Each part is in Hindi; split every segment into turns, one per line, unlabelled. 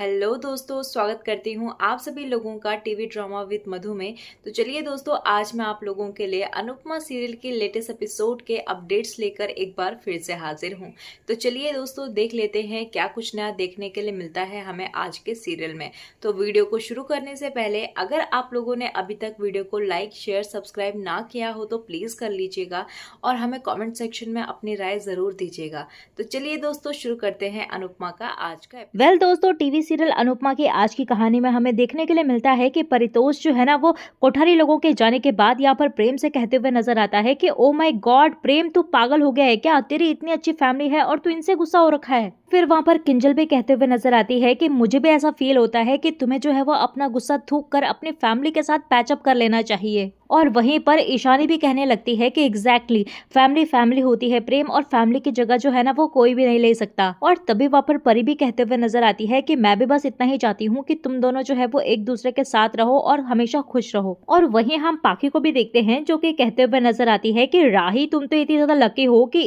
हेलो दोस्तों, स्वागत करती हूँ आप सभी लोगों का टीवी ड्रामा विद मधु में। तो चलिए दोस्तों, आज मैं आप लोगों के लिए अनुपमा सीरियल के लेटेस्ट एपिसोड के अपडेट्स लेकर एक बार फिर से हाजिर हूँ। तो चलिए दोस्तों, देख लेते हैं क्या कुछ नया देखने के लिए मिलता है हमें आज के सीरियल में। तो वीडियो को शुरू करने से पहले अगर आप लोगों ने अभी तक वीडियो को लाइक शेयर सब्सक्राइब ना किया हो तो प्लीज़ कर लीजिएगा और हमें कॉमेंट सेक्शन में अपनी राय ज़रूर दीजिएगा। तो चलिए दोस्तों, शुरू करते हैं अनुपमा का आज का
वेल दोस्तों, टीवी सीरियल अनुपमा की आज की कहानी में हमें देखने के लिए मिलता है कि परितोष जो है ना वो कोठारी लोगों के जाने के बाद यहाँ पर प्रेम से कहते हुए नजर आता है कि ओ माय गॉड प्रेम, तू पागल हो गया है क्या? तेरी इतनी अच्छी फैमिली है और तू इनसे गुस्सा हो रखा है। फिर वहाँ पर किंजल भी कहते हुए नजर आती है कि मुझे भी ऐसा फील होता है कि तुम्हें जो है वो अपना गुस्सा थूक कर अपनी फैमिली के साथ पैचअप कर लेना चाहिए। और वहीं पर ईशानी भी कहने लगती है कि एग्जैक्टली फैमिली फैमिली होती है प्रेम, और फैमिली की जगह जो है ना वो कोई भी नहीं ले सकता। और तभी वहाँ पर परी भी कहते हुए नजर आती है कि मैं भी बस इतना ही चाहती हूँ कि तुम दोनों जो है वो एक दूसरे के साथ रहो और हमेशा खुश रहो। और वहीं हम पाखी को भी देखते हैं जो कि कहते हुए नजर आती है कि राही, तुम तो इतनी ज्यादा लकी हो कि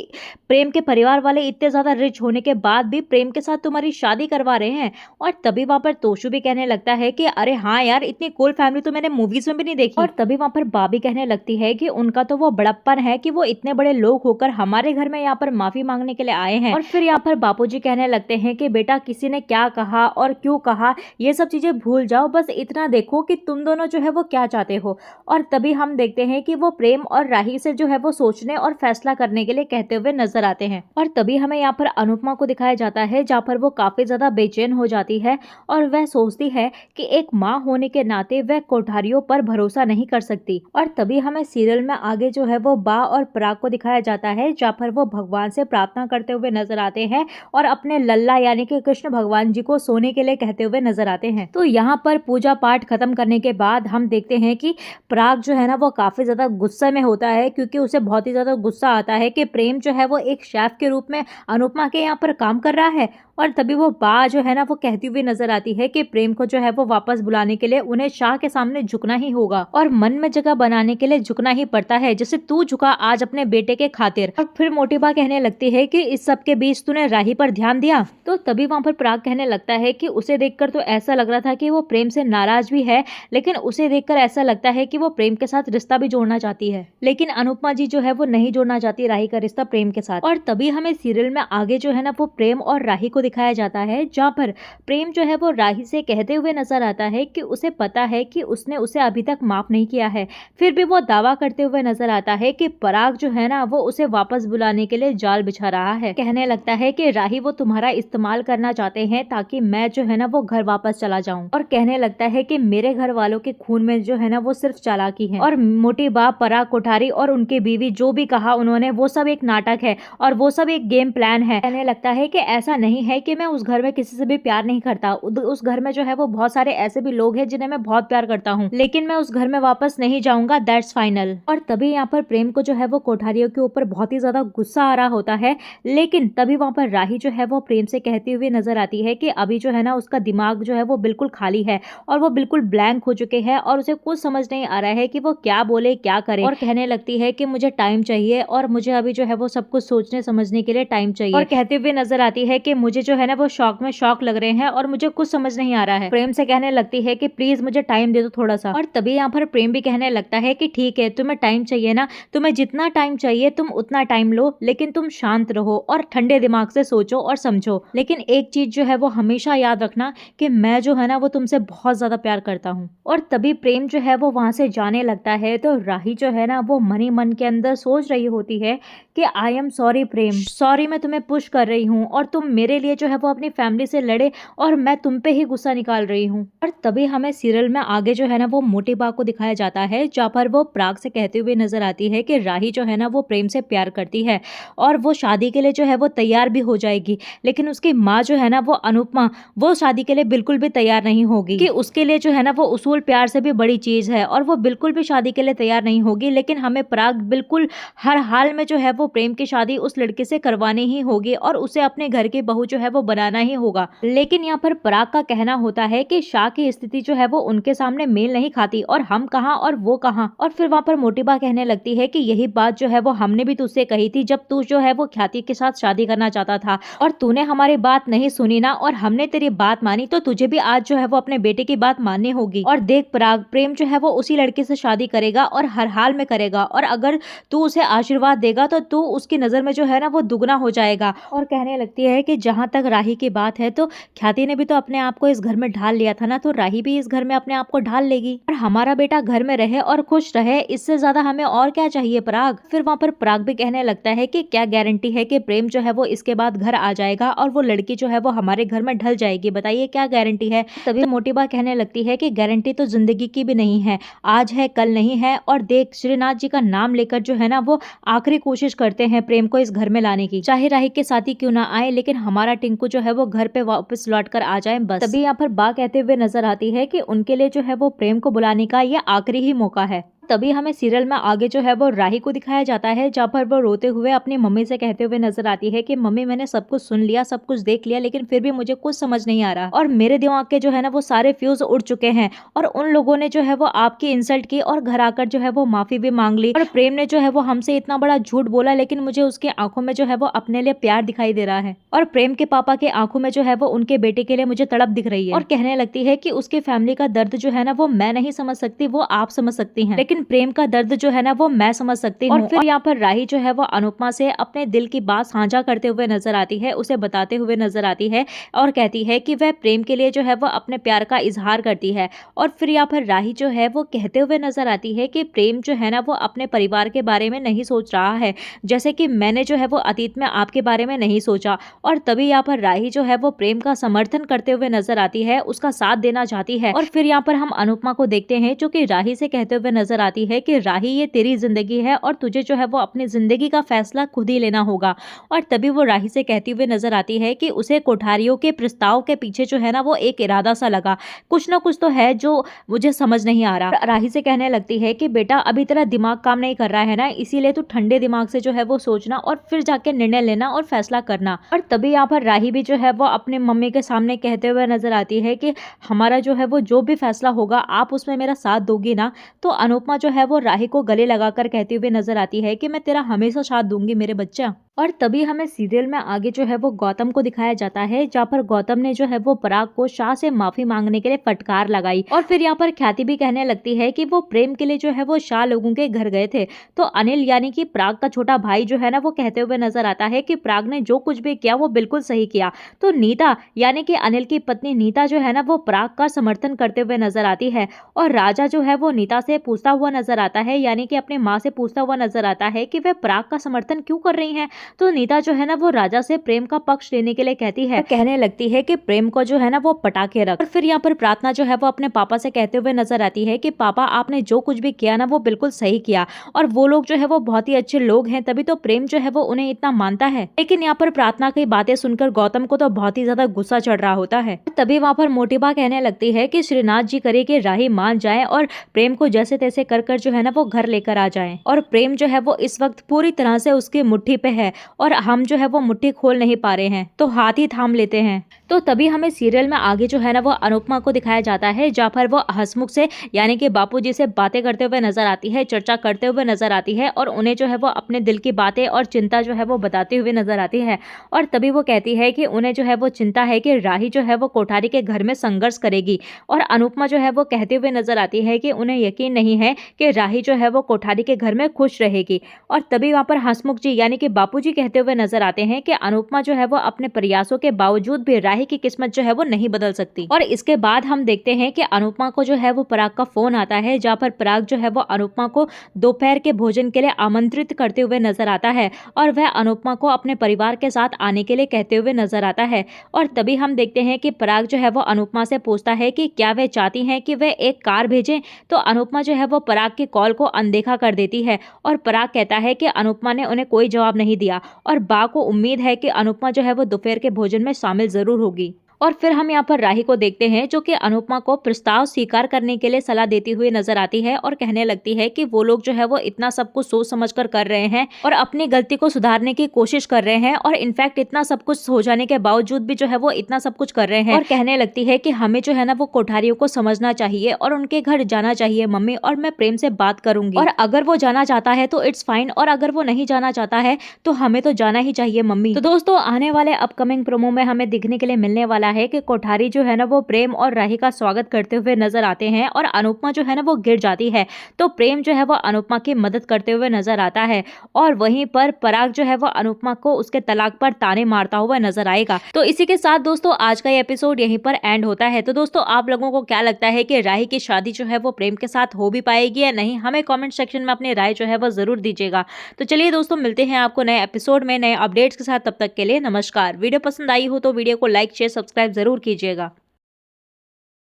प्रेम के परिवार वाले इतने ज्यादा रिच होने के बाद भी प्रेम के साथ तुम्हारी शादी करवा रहे हैं। और तभी वहाँ पर तोशु भी कहने लगता है कि अरे हाँ यार, इतनी कूल फैमिली तो मैंने मूवीज में भी नहीं देखी। और तभी वहाँ पर बाबी कहने लगती है कि उनका तो वो बड़प्पन है कि वो इतने बड़े लोग होकर हमारे घर में यहाँ पर माफी मांगने के लिए आए हैं। और फिर यहाँ पर बापूजी कहने लगते हैं कि बेटा, किसी ने क्या कहा और क्यों कहा ये सब चीजें भूल जाओ, बस इतना देखो कि तुम दोनों जो है वो क्या चाहते हो। और तभी हम देखते हैं कि वो प्रेम और राही से जो है वो सोचने और फैसला करने के लिए कहते हुए नजर आते हैं। और तभी हमें यहाँ पर अनुपमा को दिखाया जाता है जहाँ पर वो काफी ज्यादा बेचैन हो जाती है और वह सोचती है कि एक माँ होने के नाते वह कोठारियों पर भरोसा नहीं कर सकती। और तभी हमें सीरियल में आगे जो है वो बा और पराग को दिखाया जाता है जहाँ पर वो भगवान से प्रार्थना करते हुए नजर आते हैं और अपने लल्ला यानी कि कृष्ण भगवान जी को सोने के लिए कहते हुए नजर आते हैं। तो यहाँ पर पूजा पाठ खत्म करने के बाद हम देखते हैं कि पराग जो है ना वो काफी ज्यादा गुस्से में होता है, क्योंकि उसे बहुत ही ज्यादा गुस्सा आता है कि प्रेम जो है वो एक शेफ के रूप में अनुपमा के यहाँ पर काम कर रहा है। और तभी वो बा जो है ना वो कहती हुई नजर आती है कि प्रेम को जो है वो वापस बुलाने के लिए उन्हें शाह के सामने झुकना ही होगा और मन में जगह बनाने के लिए झुकना ही पड़ता है, जैसे तू झुका आज अपने बेटे के खातिर। और फिर मोटी बा कहने लगती है कि इस सब के बीच तूने राही पर ध्यान दिया। तो तभी वहाँ पर पराग कहने लगता है कि उसे देखकर तो ऐसा लग रहा था कि वो प्रेम से नाराज भी है, लेकिन उसे देखकर ऐसा लगता है कि वो प्रेम के साथ रिश्ता भी जोड़ना चाहती है, लेकिन अनुपमा जी जो है वो नहीं जोड़ना चाहती राही का रिश्ता प्रेम के साथ। और तभी हमें सीरियल में आगे जो है ना वो प्रेम और राही को दिखाया जाता है जहाँ पर प्रेम जो है वो राही से कहते हुए नजर आता है कि उसे पता है कि उसने उसे अभी तक माफ नहीं किया है, फिर भी वो दावा करते हुए नजर आता है कि पराग जो है ना वो उसे वापस बुलाने के लिए जाल बिछा रहा है। कहने लगता है कि राही वो तुम्हारा इस्तेमाल करना चाहते हैं ताकि मैं जो है ना वो घर वापस चला जाऊं। और कहने लगता है कि मेरे घर वालों के खून में जो है ना वो सिर्फ चालाकी है, और मोटी बाप पराग कोठारी और उनकी बीवी जो भी कहा उन्होंने वो सब एक नाटक है और वो सब एक गेम प्लान है। कहने लगता है कि ऐसा नहीं है कि मैं उस घर में किसी से भी प्यार नहीं करता, उस घर में जो है वो बहुत सारे ऐसे भी लोग हैं जिन्हें मैं बहुत प्यार करता हूँ, लेकिन मैं उस घर में वापस नहीं जाऊंगा, दैट्स फाइनल। और तभी यहाँ पर प्रेम को जो है वो कोठारियों के ऊपर बहुत ही ज्यादा गुस्सा आ रहा होता है, लेकिन तभी वहाँ पर राही जो है वो प्रेम से कहती हुई नजर आती है कि अभी जो है ना उसका दिमाग जो है वो बिल्कुल खाली है और वो बिल्कुल ब्लैंक हो चुके हैं और उसे कुछ समझ नहीं आ रहा है कि वो क्या बोले क्या करे। और कहने लगती है कि मुझे टाइम चाहिए और मुझे अभी जो है वो सब कुछ सोचने समझने के लिए टाइम चाहिए। और कहते हुए नजर आती है कि मुझे जो है ना वो शौक में शौक लग रहे हैं और मुझे कुछ समझ नहीं आ रहा है। प्रेम से कहने लगती है कि प्लीज मुझे टाइम दे दो थोड़ा सा। और तभी यहाँ पर प्रेम भी कहने लगता है कि ठीक है, तुम्हें टाइम चाहिए ना, तुम्हें जितना टाइम चाहिए तुम उतना टाइम लो, लेकिन तुम शांत रहो और ठंडे दिमाग से सोचो और समझो। लेकिन एक चीज जो है वो हमेशा याद रखना कि मैं जो है ना वो तुमसे बहुत ज्यादा प्यार करता हूँ। और तभी प्रेम जो है वो वहां से जाने लगता है तो राही जो है ना वो मन ही मन के अंदर सोच रही होती है कि I am sorry Prem, sorry मैं तुम्हें पुश कर रही हूँ और तुम मेरे लिए जो है वो अपनी फैमिली से लड़े और मैं तुम पे ही गुस्सा निकाल रही हूँ। और तभी हमें सीरियल में आगे जो है ना वो मोटी बा को दिखाया जाता है जहाँ पर वो पराग से कहते हुए नजर आती है कि राही जो है ना वो प्रेम से प्यार करती है और वो शादी के लिए जो है वो तैयार भी हो जाएगी, लेकिन उसकी माँ जो है ना वो अनुपमा वो शादी के लिए बिल्कुल भी तैयार नहीं होगी कि उसके लिए जो है ना वो उसूल प्यार से भी बड़ी चीज है और वो बिल्कुल भी शादी के लिए तैयार नहीं होगी। लेकिन हमें पराग बिल्कुल हर हाल में जो है वो प्रेम की शादी उस लड़के से करवानी ही होगी और उसे अपने घर की बहू जो है वो बनाना ही होगा। लेकिन यहाँ पर पराग का कहना होता है कि शाह की स्थिति जो है वो उनके सामने मेल नहीं खाती और हम कहाँ और वो कहाँ। और फिर वहाँ पर मोटिबा कहने लगती है कि यही बात जो है वो हमने भी तुझसे कही थी जब तू जो है वो ख्याति के साथ शादी करना चाहता था और तूने हमारी बात नहीं सुनी ना और हमने तेरी बात मानी, तो तुझे भी आज जो है वो अपने बेटे की बात माननी होगी। और देख पराग, प्रेम जो है वो उसी लड़के से शादी करेगा और हर हाल में करेगा, और अगर तू उसे आशीर्वाद देगा तो तू उसकी नजर में जो है ना वो दुगना हो जाएगा। और कहने लगती है कि जहां तक राही की बात है तो ख्याति ने भी तो अपने आप को इस घर में ढाल लिया था ना, तो राही भी इस घर में अपने आप को ढाल लेगी और हमारा बेटा घर में रहे और खुश रहे, इससे ज्यादा हमें और क्या चाहिए पराग। फिर वहां पर पराग भी कहने लगता है कि क्या गारंटी है कि प्रेम जो है वो इसके बाद घर आ जाएगा और वो लड़की जो है वो हमारे घर में ढल जाएगी, बताइए क्या गारंटी है। तभी मोटिबा कहने लगती है कि गारंटी तो जिंदगी की भी नहीं है, आज है कल नहीं है। और देख, श्रीनाथ जी का नाम लेकर जो है ना वो आखिरी कोशिश करते हैं प्रेम को इस घर में लाने की, चाहे राही के साथ ही क्यों ना आए, लेकिन हमारा टिंकू जो है वो घर पे वापस लौट कर आ जाए बस। तभी यहाँ पर बा कहते हुए नजर आती है कि उनके लिए जो है वो प्रेम को बुलाने का ये आखिरी ही मौका है। तभी हमें सीरियल में आगे जो है वो राही को दिखाया जाता है, जहाँ पर वो रोते हुए अपनी मम्मी से कहते हुए नजर आती है कि मम्मी मैंने सब कुछ सुन लिया, सब कुछ देख लिया, लेकिन फिर भी मुझे कुछ समझ नहीं आ रहा और मेरे दिमाग के जो है ना वो सारे फ्यूज उड़ चुके हैं और उन लोगों ने जो है वो आपकी इंसल्ट की और घर आकर जो है वो माफी भी मांग ली और प्रेम ने जो है वो हमसे इतना बड़ा झूठ बोला, लेकिन मुझे उसकी आंखों में जो है वो अपने लिए प्यार दिखाई दे रहा है और प्रेम के पापा के आंखों में जो है वो उनके बेटे के लिए मुझे तड़प दिख रही है। और कहने लगती है कि उसकी फैमिली का दर्द जो है ना वो मैं नहीं समझ सकती, वो आप समझ सकती हैं, लेकिन प्रेम का दर्द जो है ना वो मैं समझ सकती हूँ। और फिर यहाँ पर राही जो है वो अनुपमा से अपने दिल की बात साझा करते हुए नजर आती है, उसे बताते हुए नजर आती है और कहती है कि वह प्रेम के लिए जो है वो अपने प्यार का इजहार करती है। और फिर यहाँ पर राही जो है वो कहते हुए नजर आती है कि प्रेम जो है ना वो अपने परिवार के बारे में नहीं सोच रहा है, जैसे कि मैंने जो है वो अतीत में आपके बारे में नहीं सोचा। और तभी यहाँ पर राही जो है वो प्रेम का समर्थन करते हुए नजर आती है, उसका साथ देना चाहती है। और फिर यहाँ पर हम अनुपमा को देखते हैं जो कि राही से कहते हुए नजर आती है कि राही ये तेरी जिंदगी है और तुझे जो है वो अपनी जिंदगी का फैसला खुद ही लेना होगा। और तभी वो राही से कहती हुए नजर आती है कि उसे कोठारियों के प्रस्ताव के पीछे जो है ना वो एक इरादा सा लगा, कुछ ना कुछ तो है जो मुझे समझ नहीं आ रहा। राही से कहने लगती है कि बेटा अभी तेरा दिमाग काम नहीं कर रहा है ना, इसीलिए तू ठंडे दिमाग से जो है वो सोचना और फिर जाके निर्णय लेना और फैसला करना। और तभी यहाँ पर राही भी जो है वो अपने मम्मी के सामने कहते हुए नजर आती है कि हमारा जो है वो जो भी फैसला होगा आप उसमें मेरा साथ दोगी ना। तो अनुपमा जो है वो राही को गले लगाकर कहती हुई नजर आती है कि मैं तेरा हमेशा साथ दूंगी मेरे बच्चा। और तभी हमें सीरियल में आगे जो है वो गौतम को दिखाया जाता है, जहाँ पर गौतम ने जो है वो पराग को शाह से माफी मांगने के लिए फटकार लगाई। और फिर यहाँ पर ख्याति भी कहने लगती है कि वो प्रेम के लिए जो है वो शाह लोगों के घर गए थे। तो अनिल यानी कि पराग का छोटा भाई जो है ना वो कहते हुए नजर आता है कि पराग ने जो कुछ भी किया वो बिल्कुल सही किया। तो नीता यानी कि अनिल की पत्नी नीता जो है ना वो पराग का समर्थन करते हुए नजर आती है और राजा जो है वो नीता से पूछता हुआ नजर आता है, यानी कि अपनी माँ से पूछता हुआ नजर आता है कि वे पराग का समर्थन क्यों कर रही हैं। तो नीता जो है ना वो राजा से प्रेम का पक्ष लेने के लिए कहती है, कहने लगती है कि प्रेम को जो है ना वो पटा के रख। और फिर यहाँ पर प्रार्थना जो है वो अपने पापा से कहते हुए नजर आती है कि पापा आपने जो कुछ भी किया ना वो बिल्कुल सही किया और वो लोग जो है वो बहुत ही अच्छे लोग हैं, तभी तो प्रेम जो है वो उन्हें इतना मानता है। लेकिन यहाँ पर प्रार्थना की बातें सुनकर गौतम को तो बहुत ही ज्यादा गुस्सा चढ़ रहा होता है। तभी वहाँ पर मोटिबा कहने लगती है कि श्रीनाथ जी करे कि राही मान जाए और प्रेम को जैसे तैसे कर जो है ना वो घर लेकर आ जाए। और प्रेम जो है वो इस वक्त पूरी तरह से उसकी मुट्ठी पे है और हम जो है वो मुट्ठी खोल नहीं पा रहे हैं, तो हाथ ही थाम लेते हैं। तो तभी हमें सीरियल में आगे जो है ना वो अनुपमा को दिखाया जाता है, जहाँ पर वो हसमुख से यानी कि बापूजी से बातें करते हुए नजर आती है, चर्चा करते हुए नजर आती है और उन्हें जो है वो अपने दिल की बातें और चिंता जो है वो बताते हुए नजर आती है। और तभी वो कहती है कि उन्हें जो है वो चिंता है कि राही जो है वो कोठारी के घर में संघर्ष करेगी। और अनुपमा जो है वो कहते हुए नजर आती है कि उन्हें यकीन नहीं है कि राही जो है वो कोठारी के घर में खुश रहेगी। और तभी वहाँ पर हसमुख जी यानी कि बापूजी कहते हुए नजर आते हैं कि अनुपमा जो है वो अपने प्रयासों के बावजूद भी राही की किस्मत जो है वो नहीं बदल सकती। और इसके बाद हम देखते हैं कि अनुपमा को जो है वो पराग का फोन आता है, जहाँ पर पराग जो है वो अनुपमा को दोपहर के भोजन के लिए आमंत्रित करते हुए नजर आता है और वह अनुपमा को अपने परिवार के साथ आने के लिए कहते हुए नजर आता है। और तभी हम देखते हैं कि पराग जो है वो अनुपमा से पूछता है कि क्या वह चाहती हैं कि वह एक कार भेजें। तो अनुपमा जो है वो पराग की कॉल को अनदेखा कर देती है और पराग कहता है कि अनुपमा ने उन्हें कोई जवाब नहीं दिया और बा को उम्मीद है कि अनुपमा जो है वो दोपहर के भोजन में शामिल जरूर होगी। और फिर हम यहाँ पर राही को देखते हैं जो कि अनुपमा को प्रस्ताव स्वीकार करने के लिए सलाह देती हुई नजर आती है और कहने लगती है कि वो लोग जो है वो इतना सब कुछ सोच समझकर कर रहे हैं और अपनी गलती को सुधारने की कोशिश कर रहे हैं और इनफैक्ट इतना सब कुछ हो जाने के बावजूद भी जो है वो इतना सब कुछ कर रहे हैं और कहने लगती है कि हमें जो है ना वो कोठारियों को समझना चाहिए और उनके घर जाना चाहिए मम्मी, और मैं प्रेम से बात करूंगी और अगर वो जाना चाहता है तो इट्स फाइन और अगर वो नहीं जाना चाहता है तो हमें तो जाना ही चाहिए मम्मी। तो दोस्तों आने वाले अपकमिंग प्रोमो में हमें दिखने के लिए मिलने वाला है कि कोठारी जो है ना वो प्रेम और राही का स्वागत करते हुए नजर आते हैं और अनुपमा जो है ना वो गिर जाती है तो प्रेम जो है वो अनुपमा की मदद करते हुए नजर आता है और वहीं पर पराग जो है वो अनुपमा को उसके तलाक पर ताने मारता हुआ नजर आएगा। तो इसी के साथ दोस्तों आज का ये एपिसोड यहीं पर एंड होता है। तो दोस्तों आप लोगों को क्या लगता है कि राही की शादी जो है वो प्रेम के साथ हो भी पाएगी या नहीं, हमें कमेंट सेक्शन में अपनी राय जो है वो जरूर दीजिएगा। तो चलिए दोस्तों मिलते हैं आपको नए एपिसोड में नए अपडेट्स के साथ, तब तक के लिए नमस्कार। वीडियो पसंद आई हो तो वीडियो को लाइक शेयर सब्सक्राइब जरूर कीजिएगा।